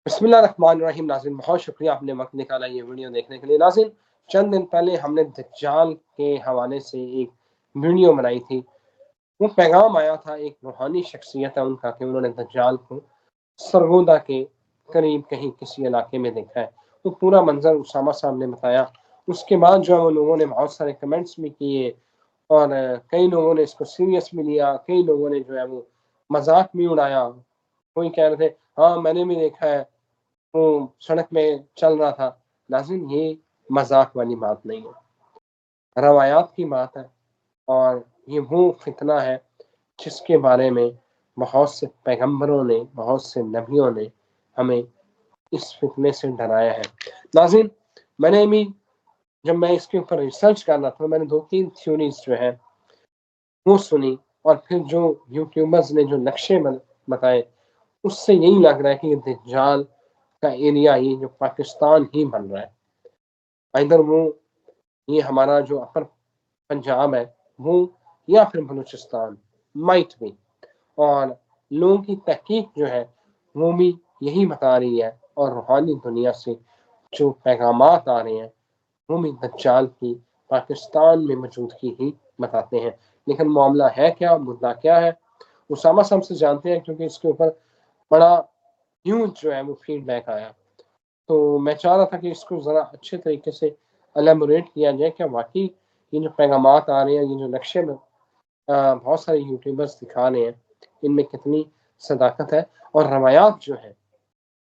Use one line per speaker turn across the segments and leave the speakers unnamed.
بسم اللہ الرحمن الرحیم. ناظرین بہت شکریہ آپ نے وقت نکالا یہ ویڈیو دیکھنے کے لیے. ناظرین چند دن پہلے ہم نے دجال کے حوالے سے ایک ویڈیو بنائی تھی. وہ پیغام آیا تھا ایک روحانی شخصیت ہے ان کا کہ انہوں نے دجال کو سرگودا کے قریب کہیں کسی علاقے میں دیکھا ہے. وہ پورا منظر اسامہ صاحب نے بتایا. اس کے بعد جو ہے وہ لوگوں نے بہت سارے کمنٹس بھی کیے اور کئی لوگوں نے اس کو سیریس بھی لیا, کئی لوگوں نے جو ہے وہ مذاق بھی اڑایا. کوئی کہہ رہے تھے ہاں میں نے بھی دیکھا ہے, وہ سڑک میں چل رہا تھا. ناظرین یہ مذاق والی بات نہیں ہے, روایات کی بات ہے, اور یہ وہ فتنہ ہے جس کے بارے میں بہت سے پیغمبروں نے, بہت سے نبیوں نے ہمیں اس فتنے سے ڈرایا ہے. ناظرین میں نے بھی جب میں اس کے اوپر ریسرچ کر رہا تھا میں نے 2-3 تھیوریز جو ہے وہ سنی, اور پھر جو یوٹیوبرز نے جو نقشے بتائے اس سے یہی لگ رہا ہے کہ دجال کا ایریا یہ جو پاکستان ہی بن رہا ہے. ادھر وہ یہ ہمارا جو اپر پنجاب ہے وہ, یا پھر بلوچستان مائٹ بھی, اور لوگوں کی تحقیق جو ہے وہ بھی یہی بتا رہی ہے, اور روحانی دنیا سے جو پیغامات آ رہے ہیں وہ بھی دجال کی پاکستان میں موجودگی ہی بتاتے ہیں. لیکن معاملہ ہے کیا, مدعا کیا ہے, اسامہ صاحب سے جانتے ہیں, کیونکہ اس کے اوپر بڑا ہیوج جو ہے وہ فیڈ بیک آیا. تو میں چاہ رہا تھا کہ اس کو ذرا اچھے طریقے سے الیبوریٹ کیا جائے کہ واقعی یہ جو پیغامات آ رہے ہیں, یہ جو نقشے میں بہت سارے یوٹیوبرز دکھا رہے ہیں, ان میں کتنی صداقت ہے, اور روایات جو ہیں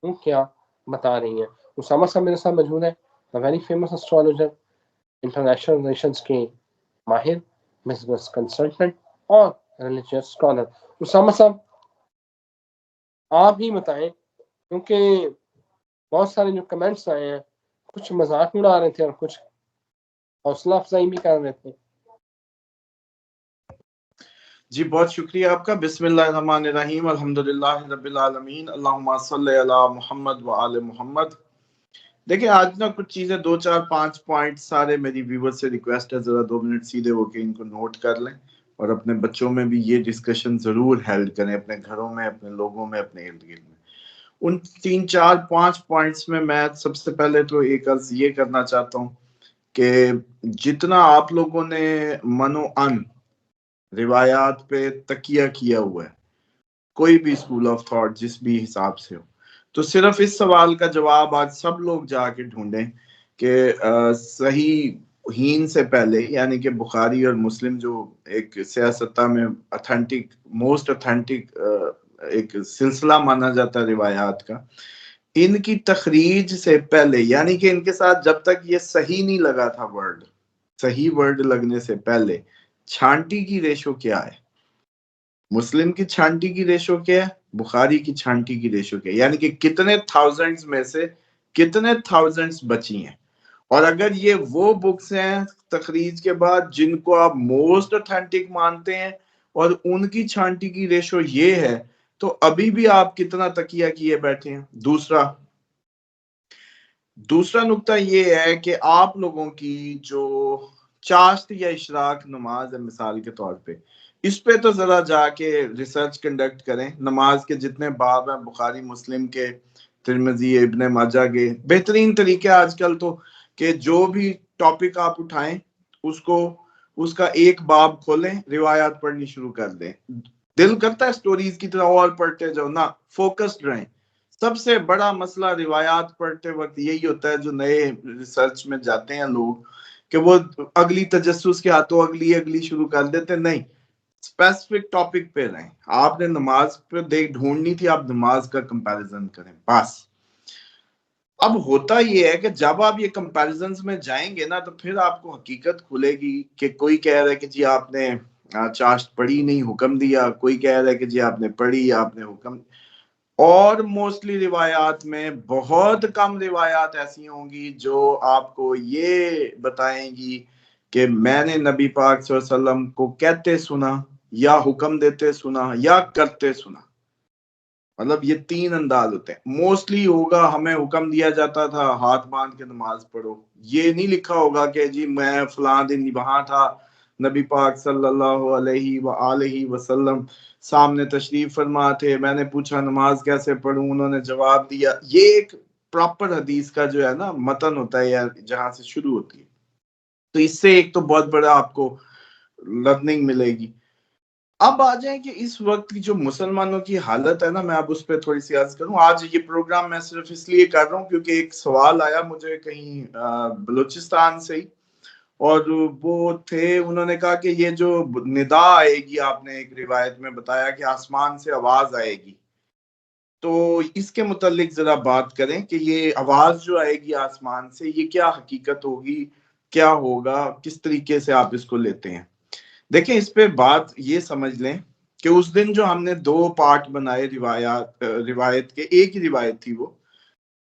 وہ کیا بتا رہی ہیں. اسامہ صاحب میرے ساتھ موجود ہے, very famous astrologer, international relations کے ماہر, بزنس کنسلٹنٹ اور ریلیجیس اسکالر. اسامہ صاحب آپ ہی بتائیں, کیونکہ بہت سارے جو کمنٹس آئے ہیں کچھ مذاق اڑا رہے تھے اور کچھ حوصلہ افزائی بھی کر رہے تھے.
جی بہت شکریہ آپ کا. بسم اللہ الرحمن الرحیم, الحمدللہ رب العالمین, اللہم صلی علی محمد و آل محمد. دیکھیں آج نا کچھ چیزیں 2-4-5 پوائنٹ سارے میری ویور سے ریکویسٹ ہے ذرا 2 منٹ سیدھے ہو کے ان کو نوٹ کر لیں, اور اپنے بچوں میں بھی یہ ڈسکشن ضرور ہیلڈ کریں, اپنے گھروں میں, اپنے لوگوں میں, اپنے ارد گرد میں. ان 3-4-5 پوائنٹس میں سب سے پہلے تو ایک عرض یہ کرنا چاہتا ہوں کہ جتنا آپ لوگوں نے من و ان روایات پہ تکیہ کیا ہوا ہے, کوئی بھی اسکول آف تھاٹ جس بھی حساب سے ہو, تو صرف اس سوال کا جواب آج سب لوگ جا کے ڈھونڈیں کہ صحیح ہین سے پہلے, یعنی کہ بخاری اور مسلم جو ایک سیاستہ میں اتھینٹک, موسٹ اتھینٹک ایک سلسلہ مانا جاتا ہے روایات کا, ان کی تخریج سے پہلے, یعنی کہ ان کے ساتھ جب تک یہ صحیح نہیں لگا تھا ورڈ, صحیح ورڈ لگنے سے پہلے چھانٹی کی ریشو کیا ہے, مسلم کی چھانٹی کی ریشو کیا ہے, بخاری کی چھانٹی کی ریشو کیا ہے, یعنی کہ کتنے تھاؤزنڈز میں سے کتنے تھاؤزنڈز بچی ہیں. اور اگر یہ وہ بکس ہیں تخریج کے بعد جن کو آپ موسٹ اتھینٹک مانتے ہیں اور ان کی چھانٹی کی ریشو یہ ہے, تو ابھی بھی آپ کتنا تکیہ کیے بیٹھے ہیں. دوسرا نقطہ یہ ہے کہ آپ لوگوں کی جو چاشت یا اشراق نماز ہے مثال کے طور پہ, اس پہ تو ذرا جا کے ریسرچ کنڈکٹ کریں. نماز کے جتنے باب ہیں بخاری مسلم کے, ترمذی, ابن ماجہ کے, بہترین طریقے آج کل تو کہ جو بھی ٹاپک آپ اٹھائیں اس کا ایک باب کھولیں, روایات پڑھنی شروع کر دیں. دل کرتا ہے سٹوریز کی طرح اور پڑھتے جاؤ نہ, فوکسڈ رہیں. سب سے بڑا مسئلہ روایات پڑھتے وقت یہی ہوتا ہے جو نئے ریسرچ میں جاتے ہیں لوگ, کہ وہ اگلی تجسس کے ہاتھوں اگلی شروع کر دیتے. نہیں, اسپیسیفک ٹاپک پہ رہیں. آپ نے نماز پہ ڈھونڈنی تھی, آپ نماز کا کمپیریزن کریں بس. اب ہوتا یہ ہے کہ جب آپ یہ کمپیریزنز میں جائیں گے نا تو پھر آپ کو حقیقت کھلے گی کہ کوئی کہہ رہا ہے کہ جی آپ نے چاشت پڑھی نہیں, حکم دیا, کوئی کہہ رہا ہے کہ جی آپ نے پڑھی, آپ نے حکم. اور موسٹلی روایات میں بہت کم روایات ایسی ہوں گی جو آپ کو یہ بتائیں گی کہ میں نے نبی پاک صلی اللہ علیہ وسلم کو کہتے سنا, یا حکم دیتے سنا, یا کرتے سنا. مطلب یہ 3 انداز ہوتے ہیں. موسٹلی ہوگا ہمیں حکم دیا جاتا تھا ہاتھ باندھ کے نماز پڑھو, یہ نہیں لکھا ہوگا کہ جی میں فلاں دن وہاں تھا نبی پاک صلی اللہ علیہ وآلہ وسلم سامنے تشریف فرما تھے، میں نے پوچھا نماز کیسے پڑھوں، انہوں نے جواب دیا. یہ ایک پراپر حدیث کا جو ہے نا متن ہوتا ہے یا جہاں سے شروع ہوتی ہے. تو اس سے ایک تو بہت بڑا آپ کو لرننگ ملے گی. اب آ جائیں کہ اس وقت کی جو مسلمانوں کی حالت ہے نا، میں اب اس پہ تھوڑی سی عرض کروں. آج یہ پروگرام میں صرف اس لیے کر رہا ہوں کیونکہ ایک سوال آیا مجھے کہیں بلوچستان سے ہی، اور وہ تھے، انہوں نے کہا کہ یہ جو ندا آئے گی، آپ نے ایک روایت میں بتایا کہ آسمان سے آواز آئے گی، تو اس کے متعلق ذرا بات کریں کہ یہ آواز جو آئے گی آسمان سے، یہ کیا حقیقت ہوگی، کیا ہوگا، کس طریقے سے آپ اس کو لیتے ہیں. دیکھیں اس پہ بات یہ سمجھ لیں کہ اس دن جو ہم نے 2 پارٹ بنائے روایت کے، ایک ہی روایت تھی، وہ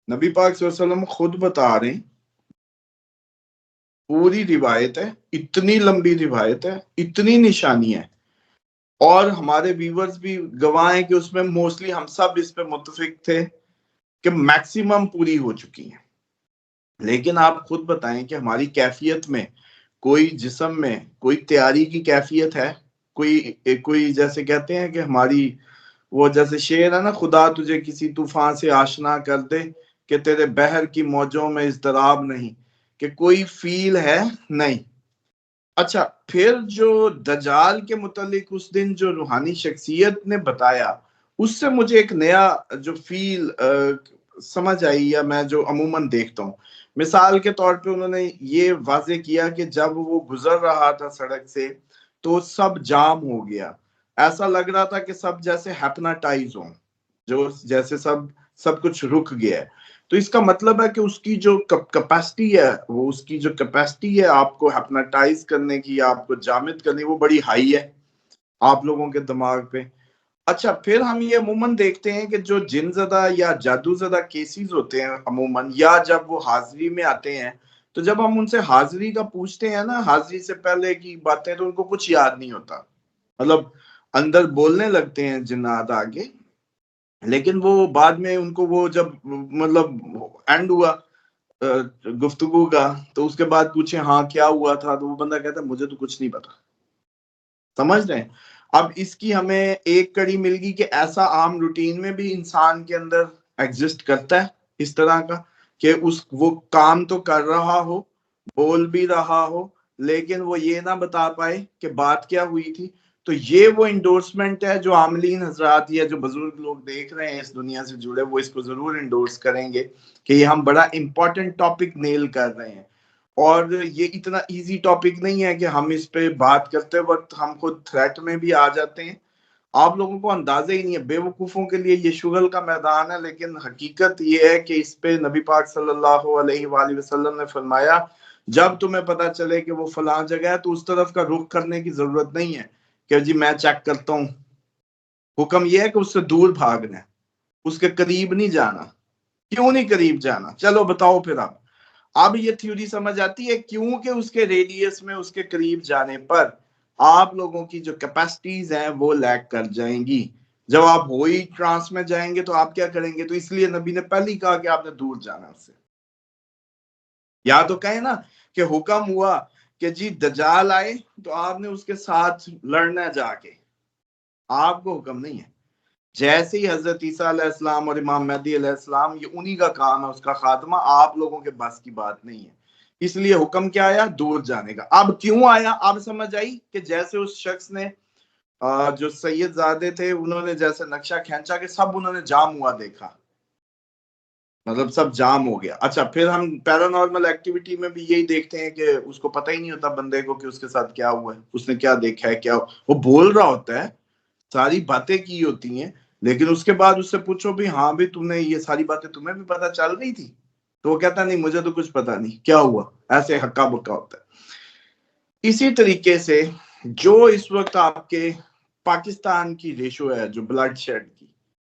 نبی پاک صلی اللہ علیہ وسلم خود بتا رہے ہیں، پوری روایت ہے، اتنی لمبی روایت ہے، اتنی نشانی ہے، اور ہمارے ویورز بھی گواہ ہیں کہ اس میں موسٹلی ہم سب اس پہ متفق تھے کہ میکسیمم پوری ہو چکی ہیں. لیکن آپ خود بتائیں کہ ہماری کیفیت میں، کوئی جسم میں کوئی تیاری کی کیفیت ہے، کوئی جیسے کہتے ہیں کہ ہماری وہ جیسے شعر ہے نا، خدا تجھے کسی طوفان سے آشنا کر دے کہ تیرے بحر کی موجوں میں اضطراب نہیں، کہ کوئی فیل ہے نہیں. اچھا، پھر جو دجال کے متعلق اس دن جو روحانی شخصیت نے بتایا، اس سے مجھے ایک نیا جو فیل سمجھ آئی، یا میں جو عموماً دیکھتا ہوں. مثال کے طور پہ انہوں نے یہ واضح کیا کہ جب وہ گزر رہا تھا سڑک سے تو سب جام ہو گیا، ایسا لگ رہا تھا کہ سب جیسے ہیپناٹائز ہوں، جو جیسے سب کچھ رک گیا ہے. تو اس کا مطلب ہے کہ اس کی جو کیپیسٹی ہے، وہ اس کی جو کیپیسٹی ہے آپ کو ہیپناٹائز کرنے کی، آپ کو جامد کرنے کی، وہ بڑی ہائی ہے آپ لوگوں کے دماغ پہ. اچھا، پھر ہم یہ عموماً دیکھتے ہیں کہ جو جن زدہ یا جادو زدہ کیسز ہوتے ہیں عموماً، یا جب وہ حاضری میں آتے ہیں، تو جب ہم ان سے حاضری کا پوچھتے ہیں نا، حاضری سے پہلے کی باتیں، تو ان کو کچھ یاد نہیں ہوتا، مطلب اندر بولنے لگتے ہیں جنات آگے، لیکن وہ بعد میں ان کو وہ جب مطلب اینڈ ہوا گفتگو کا، تو اس کے بعد پوچھیں ہاں کیا ہوا تھا، تو وہ بندہ کہتا ہے مجھے تو کچھ نہیں پتا. سمجھ رہے ہیں؟ اب اس کی ہمیں ایک کڑی مل گئی کہ ایسا عام روٹین میں بھی انسان کے اندر ایگزسٹ کرتا ہے اس طرح کا، کہ وہ کام تو کر رہا ہو، بول بھی رہا ہو، لیکن وہ یہ نہ بتا پائے کہ بات کیا ہوئی تھی. تو یہ وہ انڈورسمنٹ ہے جو عاملین حضرات یا جو بزرگ لوگ دیکھ رہے ہیں اس دنیا سے جڑے، وہ اس کو ضرور انڈورس کریں گے کہ یہ ہم بڑا امپورٹنٹ ٹاپک نیل کر رہے ہیں. اور یہ اتنا ایزی ٹاپک نہیں ہے کہ ہم اس پہ بات کرتے وقت ہم خود تھریٹ میں بھی آ جاتے ہیں. آپ لوگوں کو اندازہ ہی نہیں ہے، بے وقوفوں کے لیے یہ شغل کا میدان ہے، لیکن حقیقت یہ ہے کہ اس پہ نبی پاک صلی اللہ علیہ وآلہ وسلم نے فرمایا جب تمہیں پتا چلے کہ وہ فلاں جگہ ہے تو اس طرف کا رخ کرنے کی ضرورت نہیں ہے کہ جی میں چیک کرتا ہوں. حکم یہ ہے کہ اس سے دور بھاگنا ہے، اس کے قریب نہیں جانا. کیوں نہیں قریب جانا؟ چلو بتاؤ پھر. اب یہ تھیوری سمجھ آتی ہے، کیونکہ اس کے ریڈیس میں اس کے قریب جانے پر آپ لوگوں کی جو کیپیسٹیز ہیں وہ لیک کر جائیں گی. جب آپ ہوئی ٹرانس میں جائیں گے تو آپ کیا کریں گے؟ تو اس لیے نبی نے پہلے ہی کہا کہ آپ نے دور جانا اس سے. یا تو کہیں نا کہ حکم ہوا کہ جی دجال آئے تو آپ نے اس کے ساتھ لڑنا جا کے، آپ کو حکم نہیں ہے. جیسے ہی حضرت عیسیٰ علیہ السلام اور امام مہدی علیہ السلام، یہ انہی کا کام ہے، اس کا خاتمہ آپ لوگوں کے بس کی بات نہیں ہے. اس لیے حکم کیا آیا؟ دور جانے کا. اب کیوں آیا؟ اب سمجھ آئی کہ جیسے اس شخص نے جو سید زادے تھے، انہوں نے جیسے نقشہ کھینچا کہ سب انہوں نے جام ہوا دیکھا، مطلب سب جام ہو گیا. اچھا، پھر ہم پیرانارمل ایکٹیویٹی میں بھی یہی دیکھتے ہیں کہ اس کو پتہ ہی نہیں ہوتا بندے کو کہ اس کے ساتھ کیا ہوا ہے، اس نے کیا دیکھا ہے، کیا وہ بول رہا ہوتا ہے، ساری باتیں کی ہوتی ہیں، لیکن اس کے بعد اس سے پوچھو بھی ہاں بھی تم نے یہ ساری باتیں تمہیں بھی پتا چل رہی تھی؟ تو وہ کہتا نہیں مجھے تو کچھ پتا نہیں کیا ہوا، ایسے ہکا بکا ہوتا ہے. اسی طریقے سے جو اس وقت آپ کے پاکستان کی ریشو ہے، جو بلڈ شیڈ کی،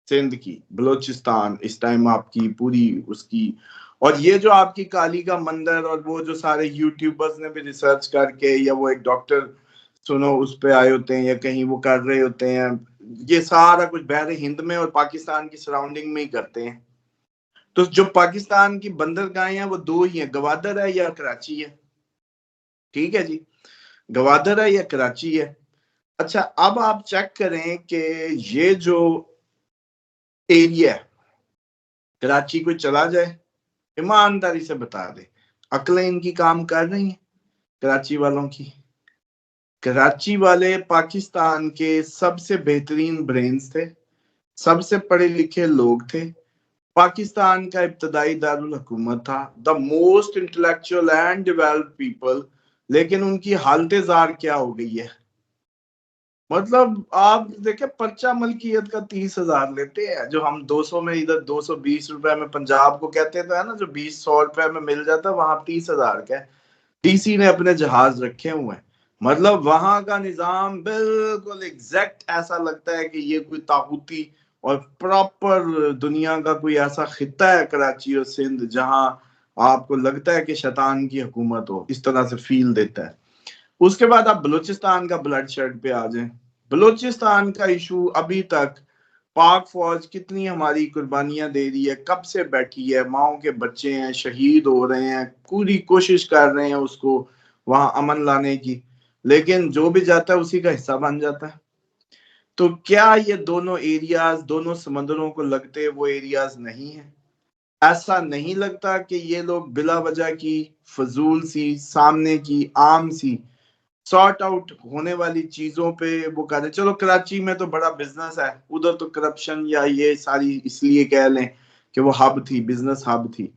سندھ کی، بلوچستان اس ٹائم آپ کی پوری اس کی، اور یہ جو آپ کی کالی کا مندر، اور وہ جو سارے یوٹیوبرز نے بھی ریسرچ کر کے، یا وہ ایک ڈاکٹر سنو اس پہ آئے ہوتے ہیں یا کہیں وہ کر رہے ہوتے ہیں، یہ سارا کچھ بحر ہند میں اور پاکستان کی سراؤنڈنگ میں ہی کرتے ہیں. تو جو پاکستان کی بندرگاہیں ہیں وہ 2 ہی ہیں، گوادر ہے یا کراچی ہے. ٹھیک ہے جی. گوادر ہے یا کراچی ہے؟ اچھا اب آپ چیک کریں کہ یہ جو ایریا ہے کراچی کو چلا جائے، ایمانداری سے بتا دے عقلیں ان کی کام کر رہی ہیں کراچی والوں کی؟ کراچی والے پاکستان کے سب سے بہترین برینز تھے، سب سے پڑھے لکھے لوگ تھے، پاکستان کا ابتدائی دارالحکومت تھا، the most intellectual and developed people, لیکن ان کی حالت زار کیا ہو گئی ہے؟ مطلب آپ دیکھیں پرچہ ملکیت کا 30,000 لیتے ہیں، جو ہم 200 میں ادھر 220 روپے میں پنجاب کو کہتے تھے نا، جو 100 روپے میں مل جاتا وہاں 30,000 کا ہے۔ ڈی سی نے اپنے جہاز رکھے ہوئے ہیں، مطلب وہاں کا نظام بالکل ایگزیکٹ ایسا لگتا ہے کہ یہ کوئی طاغوتی اور پراپر دنیا کا کوئی ایسا خطہ ہے کراچی اور سندھ جہاں آپ کو لگتا ہے کہ شیطان کی حکومت ہو، اس طرح سے فیل دیتا ہے۔ اس کے بعد آپ بلوچستان کا بلڈ شیڈ پہ آ جائیں، بلوچستان کا ایشو ابھی تک پاک فوج کتنی ہماری قربانیاں دے رہی ہے، کب سے بیٹھی ہے، ماؤں کے بچے ہیں شہید ہو رہے ہیں، پوری کوشش کر رہے ہیں اس کو وہاں امن لانے کی، لیکن جو بھی جاتا ہے اسی کا حصہ بن جاتا ہے۔ تو کیا یہ دونوں ایریاز دونوں سمندروں کو لگتے وہ ایریاز نہیں ہیں؟ ایسا نہیں لگتا کہ یہ لوگ بلا وجہ کی فضول سی سامنے کی عام سی سارٹ آؤٹ ہونے والی چیزوں پہ وہ کہتے ہیں چلو کراچی میں تو بڑا بزنس ہے، ادھر تو کرپشن یا یہ ساری اس لیے کہہ لیں کہ وہ ہب تھی، بزنس ہب تھی،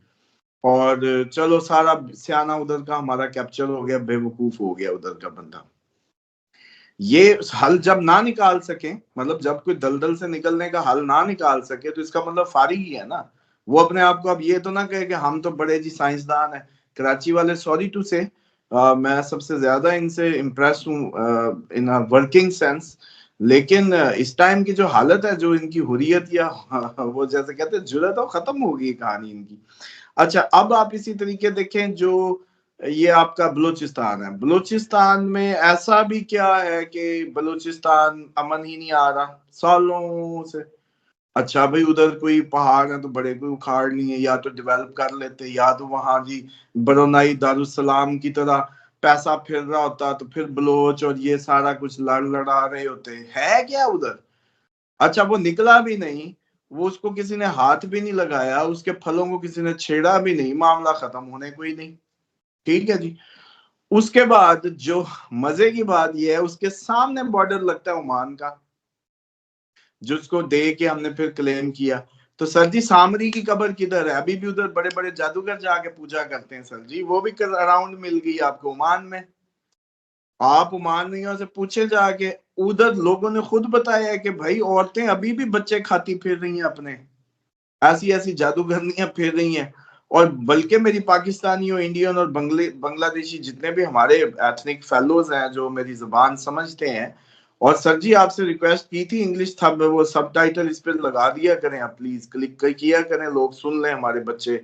اور چلو سارا سیانہ ادھر کا ہمارا کیپچر ہو گیا، بے وقوف ہو گیا ادھر کا بندہ۔ یہ حل جب نہ نکال سکیں، مطلب جب کوئی دلدل سے نکلنے کا حل نہ نکال سکے تو اس کا مطلب فارغ ہی ہے نا۔ وہ اپنے آپ کو اب یہ تو نہ کہے کہ ہم تو بڑے جی سائنسدان ہیں کراچی والے، سوری ٹو سے میں سب سے زیادہ ان سے امپریس ہوں ان ورکنگ سینس، لیکن اس ٹائم کی جو حالت ہے، جو ان کی حریت یا وہ جیسے کہتے ہیں جرات، وہ ختم ہو گئی کہانی ان کی۔ اچھا اب آپ اسی طریقے دیکھیں جو یہ آپ کا بلوچستان ہے، بلوچستان میں ایسا بھی کیا ہے کہ بلوچستان امن ہی نہیں آ رہا سالوں سے۔ اچھا بھئی ادھر کوئی پہاڑ ہیں تو بڑے کوئی اکھاڑ نہیں ہے، یا تو ڈیولپ کر لیتے، یا تو وہاں جی برونائی دارالسلام کی طرح پیسہ پھر رہا ہوتا تو پھر بلوچ اور یہ سارا کچھ لڑا رہے ہوتے ہے کیا ادھر؟ اچھا وہ نکلا بھی نہیں، وہ اس کو کسی نے ہاتھ بھی نہیں لگایا، اس کے پھلوں کو کسی نے چھیڑا بھی نہیں، معاملہ ختم ہونے کوئی نہیں، ٹھیک ہے جی۔ اس کے بعد جو مزے کی بات یہ ہے، اس کے سامنے بارڈر لگتا ہے عمان کا، جس کو دے کے ہم نے پھر کلیم کیا۔ تو سر جی سامری کی قبر کدھر ہے؟ ابھی بھی ادھر بڑے بڑے جادوگر جا کے پوجا کرتے ہیں سر جی، وہ بھی اراؤنڈ مل گئی آپ کو عمان میں۔ آپ عمانیوں سے پوچھے جا کے، ادھر لوگوں نے خود بتایا ہے کہ بھائی عورتیں ابھی بھی بچے کھاتی پھر رہی ہیں اپنے، ایسی ایسی جادوگرنیاں پھر رہی ہیں۔ اور بلکہ میری پاکستانیوں، انڈین اور بنگلہ دیشی جتنے بھی ہمارے ایتھنک فیلوز ہیں جو میری زبان سمجھتے ہیں، اور سر جی آپ سے ریکویسٹ کی تھی انگلش تھا وہ سب ٹائٹل اس پہ لگا دیا کریں آپ، پلیز کلک کیا کریں، لوگ سن لیں، ہمارے بچے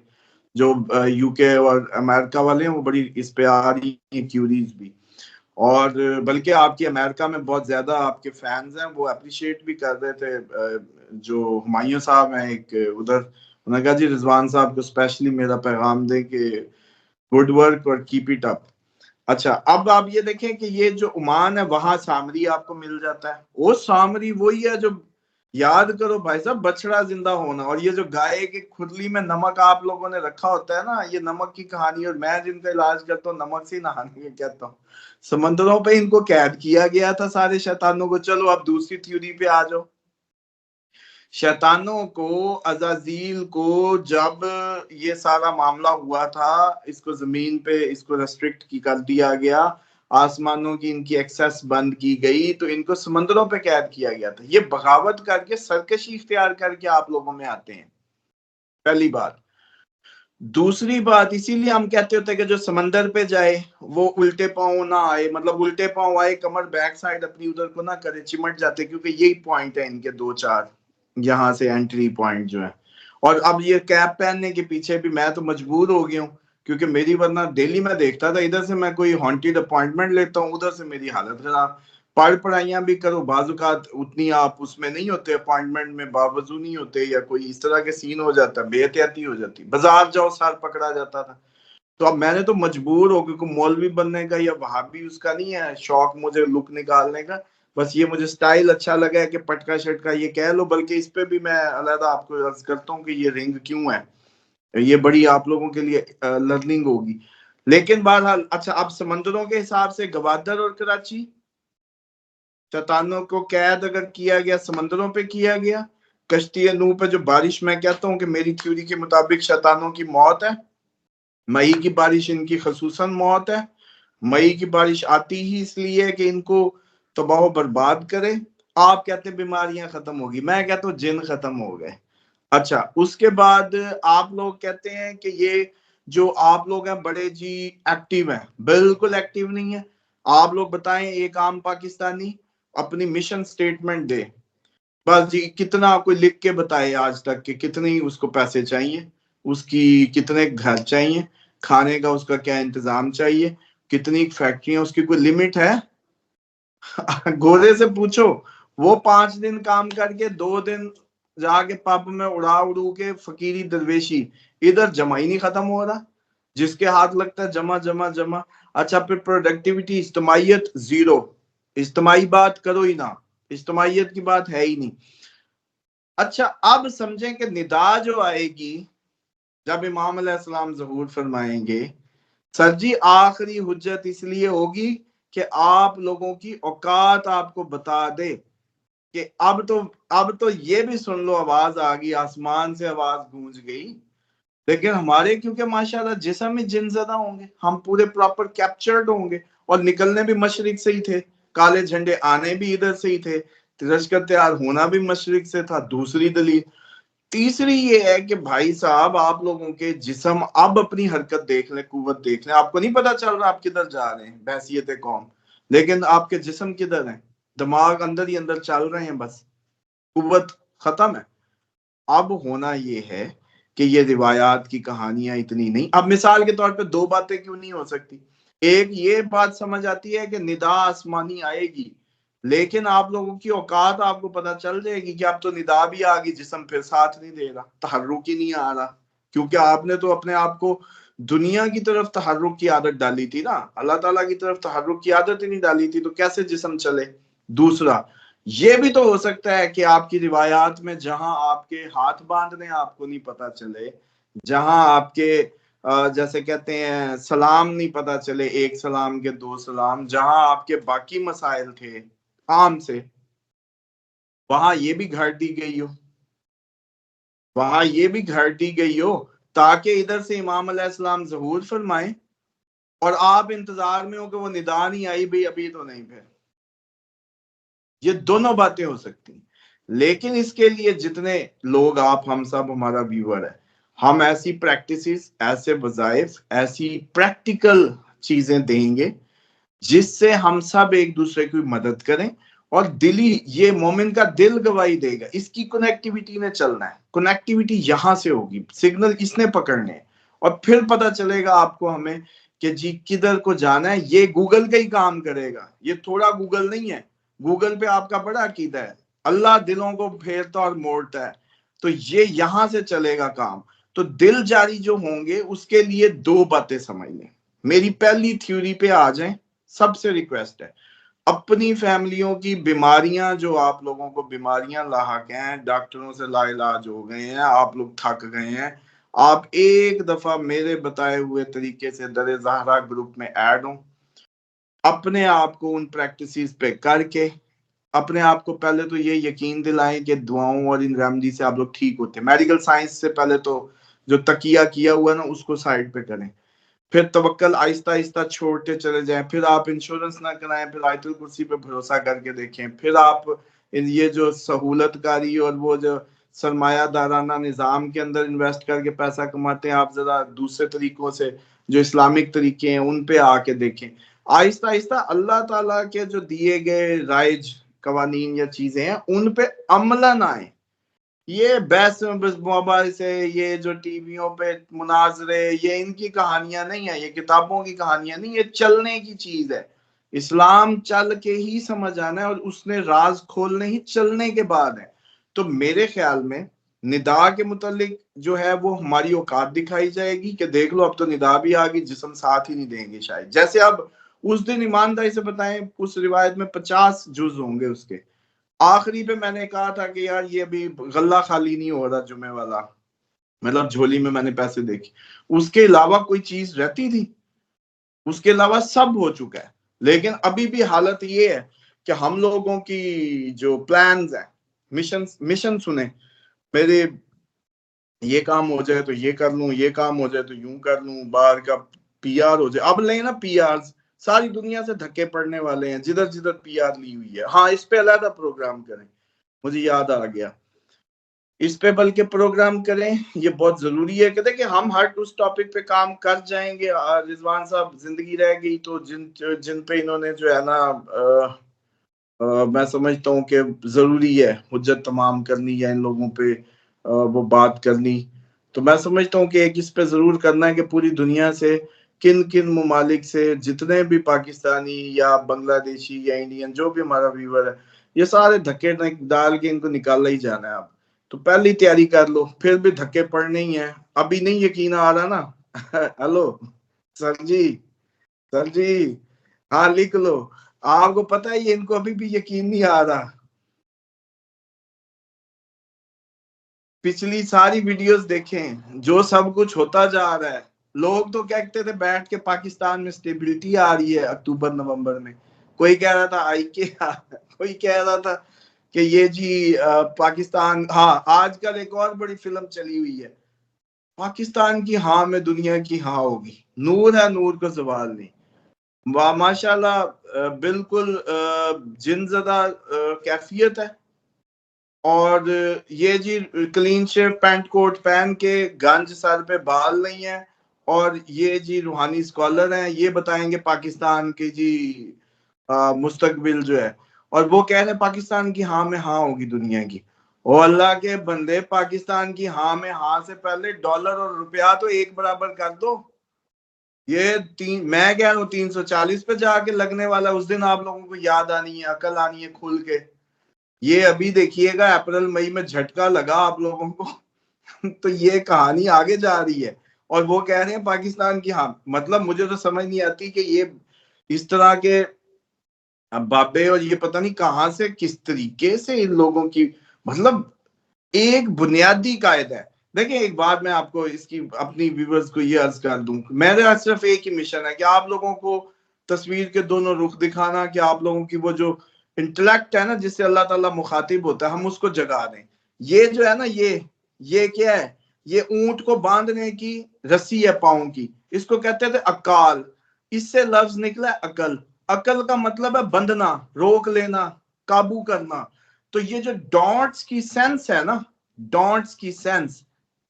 جو یو کے اور امریکہ والے ہیں وہ بڑی اس پہ آ رہی ہیں کیوریز بھی، اور بلکہ آپ کی امریکہ میں بہت زیادہ آپ کے فینز ہیں، وہ اپریشیٹ بھی کر رہے تھے۔ جو ہمایوں صاحب ہیں ایک ادھر، انہوں نے کہا جی رضوان صاحب کو اسپیشلی میرا پیغام دیں کہ گڈ ورک اور کیپ اٹ اپ۔ اچھا اب آپ یہ دیکھیں کہ یہ جو عمان ہے وہاں سامری آپ کو مل جاتا ہے، وہ سامری وہی ہے جو یاد کرو بھائی صاحب بچڑا زندہ ہونا، اور یہ جو گائے کی کھرلی میں نمک آپ لوگوں نے رکھا ہوتا ہے نا، یہ نمک کی کہانی، اور میں جن کا علاج کرتا ہوں نمک سے نہانے کا کہتا ہوں، سمندروں پہ ان کو قید کیا گیا تھا سارے شیطانوں کو۔ چلو اب دوسری تھیوری پہ آ جاؤ، شیطانوں کو، عزازیل کو جب یہ سارا معاملہ ہوا تھا، اس کو زمین پہ اس کو ریسٹرکٹ کر دیا گیا، آسمانوں کی ان کی ایکسیس بند کی گئی، تو ان کو سمندروں پہ قید کیا گیا تھا۔ یہ بغاوت کر کے سرکشی اختیار کر کے آپ لوگوں میں آتے ہیں، پہلی بات۔ دوسری بات اسی لیے ہم کہتے ہوتے ہیں کہ جو سمندر پہ جائے وہ الٹے پاؤں نہ آئے، مطلب الٹے پاؤں آئے، کمر بیک سائڈ اپنی ادھر کو نہ کرے، چمٹ جاتے، کیونکہ یہی پوائنٹ ہے ان کے دو چار یہاں سے انٹری پوائنٹ جو ہے۔ اور اب یہ کیپ پہننے کے پیچھے بھی میں تو مجبور ہو گیا ہوں، کیونکہ میری ورنہ ڈیلی میں دیکھتا تھا ادھر سے میں کوئی ہانٹیڈ اپوائنٹمنٹ لیتا ہوں، ادھر سے میری حالت خراب، پڑھائیاں بھی کرو، بعض اوقات اتنی آپ اس میں نہیں ہوتے، اپوائنٹمنٹ میں باوضو نہیں ہوتے، یا کوئی اس طرح کے سین ہو جاتا، بے احتیاطی ہو جاتی، بازار جاؤ سر پکڑا جاتا تھا۔ تو اب میں نے تو مجبور ہو کہ مولوی بننے کا یا وہابی اس کا نہیں ہے شوق مجھے لک نکالنے کا، بس یہ مجھے سٹائل اچھا لگا ہے کہ پٹکا شٹکا یہ کہہ لو، بلکہ اس پہ بھی میں علیحدہ آپ کو عرض کرتا ہوں کہ یہ رنگ کیوں ہے، یہ بڑی آپ لوگوں کے لیے لرننگ ہوگی۔ لیکن بہرحال اچھا، اب سمندروں کے حساب سے گوادر اور کراچی، شیطانوں کو قید اگر کیا گیا سمندروں پہ کیا گیا، کشتی نوح پہ جو بارش، میں کہتا ہوں کہ میری تھیوری کے مطابق شیطانوں کی موت ہے، مئی کی بارش ان کی خصوصاً موت ہے، مئی کی بارش آتی ہی اس لیے کہ ان کو تباہ و برباد کرے۔ آپ کہتے ہیں بیماریاں ختم ہوگی، میں کہتا ہوں جن ختم ہو گئے۔ اچھا، اس کے بعد آپ لوگ کہتے ہیں کہ یہ جو آپ لوگ ہیں بڑے جی ایکٹیو ہیں، بالکل ایکٹیو نہیں ہے۔ آپ لوگ بتائیں ایک عام پاکستانی اپنی مشن سٹیٹمنٹ دے، بس جی کتنا کوئی لکھ کے بتائے آج تک کہ کتنی اس کو پیسے چاہیے، اس کی کتنے گھر چاہیے، کھانے کا اس کا کیا انتظام چاہیے، کتنی فیکٹریاں، اس کی کوئی لمٹ ہے؟ گورے سے پوچھو، وہ 5 دن کام کر کے 2 دن جا کے پب میں اڑا کے فقیری درویشی، ادھر جمع ہی نہیں ختم ہو رہا، جس کے ہاتھ لگتا ہے جمع جمع جمع۔ اچھا، پھر پروڈکٹیوٹی، اجتماعیت زیرو، اجتماعی بات کرو ہی نہ، اجتماعیت کی بات ہے ہی نہیں۔ اچھا، اب سمجھیں کہ ندا جو آئے گی جب امام علیہ السلام ظہور فرمائیں گے، سر جی آخری حجت اس لیے ہوگی کہ آپ لوگوں کی اوقات آپ کو بتا دے کہ اب تو یہ بھی سن لو، آواز آ گئی، آسمان سے آواز گونج گئی، لیکن ہمارے کیونکہ ماشاءاللہ جسم ہی جن زدہ ہوں گے، ہم پورے پراپر کیپچرڈ ہوں گے، اور نکلنے بھی مشرق سے ہی تھے، کالے جھنڈے آنے بھی ادھر سے ہی تھے، لشکر تیار ہونا بھی مشرق سے تھا، دوسری دلیل۔ تیسری یہ ہے کہ بھائی صاحب آپ لوگوں کے جسم اب اپنی حرکت دیکھ لیں، قوت دیکھ لیں، آپ کو نہیں پتا چل رہا آپ کدھر جا رہے ہیں بحیثیت قوم، لیکن آپ کے جسم کدھر ہیں، دماغ اندر ہی اندر چل رہے ہیں، بس قوت ختم ہے۔ اب ہونا یہ ہے کہ یہ روایات کی کہانیاں اتنی نہیں۔ اب مثال کے طور پہ 2 باتیں کیوں نہیں ہو سکتی؟ ایک یہ بات سمجھ آتی ہے کہ ندا آسمانی آئے گی، لیکن آپ لوگوں کی اوقات آپ کو پتا چل جائے گی کہ اب تو ندا بھی آ گئی، جسم پھر ساتھ نہیں دے رہا، تحرک ہی نہیں آ رہا، کیونکہ آپ نے تو اپنے آپ کو دنیا کی طرف تحرک کی عادت ڈالی تھی نا، اللہ تعالیٰ کی طرف تحرک کی عادت ہی نہیں ڈالی تھی، تو کیسے جسم چلے؟ دوسرا یہ بھی تو ہو سکتا ہے کہ آپ کی روایات میں جہاں آپ کے ہاتھ باندھنے آپ کو نہیں پتا چلے، جہاں آپ کے جیسے کہتے ہیں سلام نہیں پتا چلے، 1 سلام کے 2 سلام، جہاں آپ کے باقی مسائل تھے عام سے، وہاں یہ بھی گھڑ دی گئی ہو، وہاں یہ بھی گھڑ دی گئی ہو تاکہ ادھر سے امام علیہ السلام ظہور فرمائیں اور آپ انتظار میں ہو کہ وہ ندا نہیں آئی، بھی ابھی تو نہیں پھر۔ یہ دونوں باتیں ہو سکتی ہیں، لیکن اس کے لیے جتنے لوگ آپ، ہم سب، ہمارا ویور ہے، ہم ایسی پریکٹسز، ایسے وظائف، ایسی پریکٹیکل چیزیں دیں گے جس سے ہم سب ایک دوسرے کی مدد کریں، اور دلی، یہ مومن کا دل گواہی دے گا، اس کی کنیکٹیوٹی نے چلنا ہے، کنیکٹیوٹی یہاں سے ہوگی، سگنل اس نے پکڑنے ہیں، اور پھر پتا چلے گا آپ کو ہمیں کہ جی کدھر کو جانا ہے۔ یہ گوگل کا ہی کام کرے گا، یہ تھوڑا گوگل نہیں ہے، گوگل پہ آپ کا بڑا عقیدہ ہے، اللہ دلوں کو پھیرتا اور موڑتا ہے، تو یہ یہاں سے چلے گا کام۔ تو دل جاری جو ہوں گے اس کے لیے 2 باتیں سمجھ لیں۔ میری پہلی تھیوری پہ آ جائیں، سب سے ریکویسٹ ہے، اپنی فیملیوں کی بیماریاں، جو آپ لوگوں کو بیماریاں لاحق ہیں، ڈاکٹروں سے لا علاج ہو گئے ہیں، آپ لوگ تھک گئے ہیں، آپ ایک دفعہ میرے بتائے ہوئے طریقے سے در زہرا گروپ میں ایڈ ہوں، اپنے آپ کو ان پریکٹسز پہ کر کے اپنے آپ کو پہلے تو یہ یقین دلائیں کہ دعاؤں اور ان ریمیڈی سے آپ لوگ ٹھیک ہوتے ہیں۔ میڈیکل سائنس سے پہلے تو جو تقیہ کیا ہوا نا اس کو سائڈ پہ کریں، پھر توکل آہستہ آہستہ چھوڑتے چلے جائیں، پھر آپ انشورنس نہ کرائیں، پھر آیت الکرسی پہ بھروسہ کر کے دیکھیں، پھر آپ یہ جو سہولت کاری اور وہ جو سرمایہ دارانہ نظام کے اندر انویسٹ کر کے پیسہ کماتے ہیں، آپ ذرا دوسرے طریقوں سے جو اسلامک طریقے ہیں ان پہ آ کے دیکھیں۔ آہستہ آہستہ اللہ تعالیٰ کے جو دیے گئے رائج قوانین یا چیزیں ہیں ان پہ عملاً آئیں۔ یہ بحث موبائل سے، یہ جو ٹی ویوں پہ مناظرے، یہ ان کی کہانیاں نہیں ہیں، یہ کتابوں کی کہانیاں نہیں، یہ چلنے کی چیز ہے۔ اسلام چل کے ہی سمجھ آنا ہے، اور اس نے راز کھولنے ہی چلنے کے بعد ہے۔ تو میرے خیال میں ندا کے متعلق جو ہے وہ ہماری اوقات دکھائی جائے گی کہ دیکھ لو اب تو ندا بھی آ گئی، جسم ساتھ ہی نہیں دیں گے شاید. جیسے اب اس دن ایمانداری سے بتائیں اس روایت میں 50 جز ہوں گے، اس کے آخری پہ میں نے کہا تھا کہ یار یہ ابھی غلہ خالی نہیں ہو رہا جمعے والا، مطلب جھولی میں نے پیسے دیکھے، اس کے علاوہ کوئی چیز رہتی تھی؟ اس کے علاوہ سب ہو چکا ہے. لیکن ابھی بھی حالت یہ ہے کہ ہم لوگوں کی جو پلانز ہیں، مشن سنیں میرے، یہ کام ہو جائے تو یہ کر لوں، یہ کام ہو جائے تو یوں کر لوں، باہر کا پی آر ہو جائے. اب لیں نا پی آر، ساری دنیا سے دھکے پڑنے والے ہیں، جدھر جدھر پی آر لی ہوئی ہے. ہاں اس پہ علیحدہ پروگرام کریں، مجھے یاد آ گیا اس پہ بلکہ پروگرام کریں. یہ بہت ضروری ہے کہ دیکھیں ہم ہر اس ٹاپک پہ کام کر جائیں گے. رضوان صاحب زندگی رہ گئی تو جن پہ انہوں نے جو ہے نا میں سمجھتا ہوں کہ ضروری ہے حجت تمام کرنی ہے ان لوگوں پہ وہ بات کرنی. تو میں سمجھتا ہوں کہ ایک اس پہ ضرور کرنا ہے کہ پوری دنیا سے کن کن ممالک سے جتنے بھی پاکستانی یا بنگلہ دیشی یا انڈین جو بھی ہمارا ویور ہے، یہ سارے دھکے ڈال کے ان کو نکالنا ہی جانا ہے. اب تو پہلی تیاری کر لو، پھر بھی دھکے پڑنے ہی ہیں. ابھی نہیں یقین آ رہا نا؟ ہلو سر جی ہاں لکھ لو. آپ کو پتہ ہے یہ ان کو ابھی بھی یقین نہیں آ رہا. پچھلی ساری ویڈیوز دیکھیں، جو سب کچھ ہوتا جا رہا ہے. لوگ تو کہتے تھے بیٹھ کے پاکستان میں سٹیبلٹی آ رہی ہے اکتوبر نومبر میں، کوئی کہہ رہا تھا آئی کے، کوئی کہہ رہا تھا کہ یہ جی پاکستان. ہاں آج کل ایک اور بڑی فلم چلی ہوئی ہے، پاکستان کی ہاں میں دنیا کی ہاں ہوگی. نور ہے، نور کو زوال نہیں. ماشاءاللہ بالکل جن زدہ کیفیت ہے. اور یہ جی کلین شیو پینٹ کوٹ پہن کے گنج سر پہ بال نہیں ہے، اور یہ جی روحانی اسکالر ہیں، یہ بتائیں گے پاکستان کے جی مستقبل جو ہے، اور وہ کہہ رہے ہیں پاکستان کی ہاں میں ہاں ہوگی دنیا کی. او اللہ کے بندے، پاکستان کی ہاں میں ہاں سے پہلے ڈالر اور روپیہ تو ایک برابر کر دو. یہ میں کہہ رہا ہوں 340 پہ جا کے لگنے والا. اس دن آپ لوگوں کو یاد آنی ہے، عقل آنی ہے کھل کے. یہ ابھی دیکھیے گا اپریل مئی میں جھٹکا لگا آپ لوگوں کو تو یہ کہانی آگے جا رہی ہے. اور وہ کہہ رہے ہیں پاکستان کی ہاں. مطلب مجھے تو سمجھ نہیں آتی کہ یہ اس طرح کے بابے، اور یہ پتہ نہیں کہاں سے کس طریقے سے ان لوگوں کی، مطلب ایک بنیادی قاعدہ ہے. دیکھیں ایک بات میں آپ کو اس کی اپنی ویورز کو یہ عرض کر دوں، میرا صرف ایک ہی مشن ہے کہ آپ لوگوں کو تصویر کے دونوں رخ دکھانا، کہ آپ لوگوں کی وہ جو انٹلیکٹ ہے نا جس سے اللہ تعالیٰ مخاطب ہوتا ہے، ہم اس کو جگا دیں. یہ جو ہے نا یہ کیا ہے؟ یہ اونٹ کو باندھنے کی رسی ہے پاؤں کی، اس کو کہتے تھے اکال. اس سے لفظ نکلا ہے عقل. عقل کا مطلب ہے بندھنا، روک لینا، قابو کرنا. تو یہ جو ڈاٹس کی سینس ہے نا، ڈاٹس کی سینس،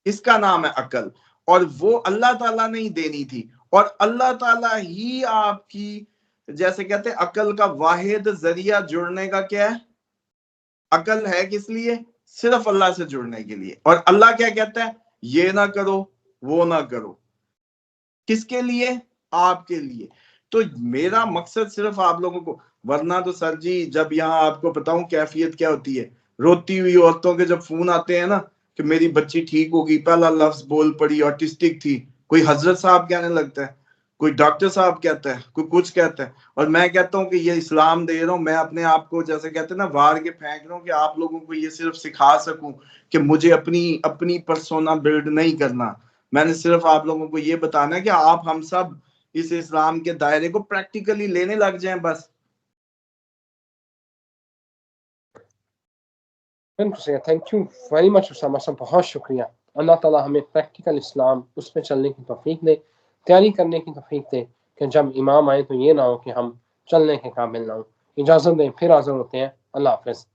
اس کا نام ہے عقل. اور وہ اللہ تعالیٰ نے ہی دینی تھی. اور اللہ تعالیٰ ہی آپ کی، جیسے کہتے ہیں عقل کا واحد ذریعہ جڑنے کا کیا ہے؟ عقل ہے کس لیے؟ صرف اللہ سے جڑنے کے لیے. اور اللہ کیا کہتا ہے؟ یہ نہ کرو، وہ نہ کرو. کس کے لیے؟ آپ کے لیے. تو میرا مقصد صرف آپ لوگوں کو، ورنہ تو سر جی جب یہاں آپ کو بتاؤں کیفیت کیا ہوتی ہے، روتی ہوئی عورتوں کے جب فون آتے ہیں نا کہ میری بچی ٹھیک ہوگی، پہلا لفظ بول پڑی آٹسٹک تھی، کوئی حضرت صاحب کہنے لگتا ہے، کوئی ڈاکٹر صاحب کہتا ہے، کوئی کچھ کہتا ہے. اور میں کہتا ہوں کہ یہ اسلام دے رہا ہوں، میں اپنے آپ کو جیسے کہتے ہیں نا وار کے پھینک رہا ہوں کہ آپ لوگوں کو یہ صرف سکھا سکوں کہ مجھے اپنی پرسونا بلڈ نہیں کرنا. میں نے صرف آپ لوگوں کو یہ بتانا ہے کہ آپ ہم سب اس اسلام کے دائرے کو پریکٹیکلی لینے لگ جائیں بس.
Thank you very much Osama صاحب، بہت شکریہ. اللہ تعالیٰ ہمیں پریکٹیکل اسلام اس پہ چلنے کی توفیق دے، تیاری کرنے کی توفیق دے کہ جب امام آئے تو یہ نہ ہو کہ ہم چلنے کے قابل نہ ہوں. اجازت دیں، پھر حاضر ہوتے ہیں. اللہ حافظ.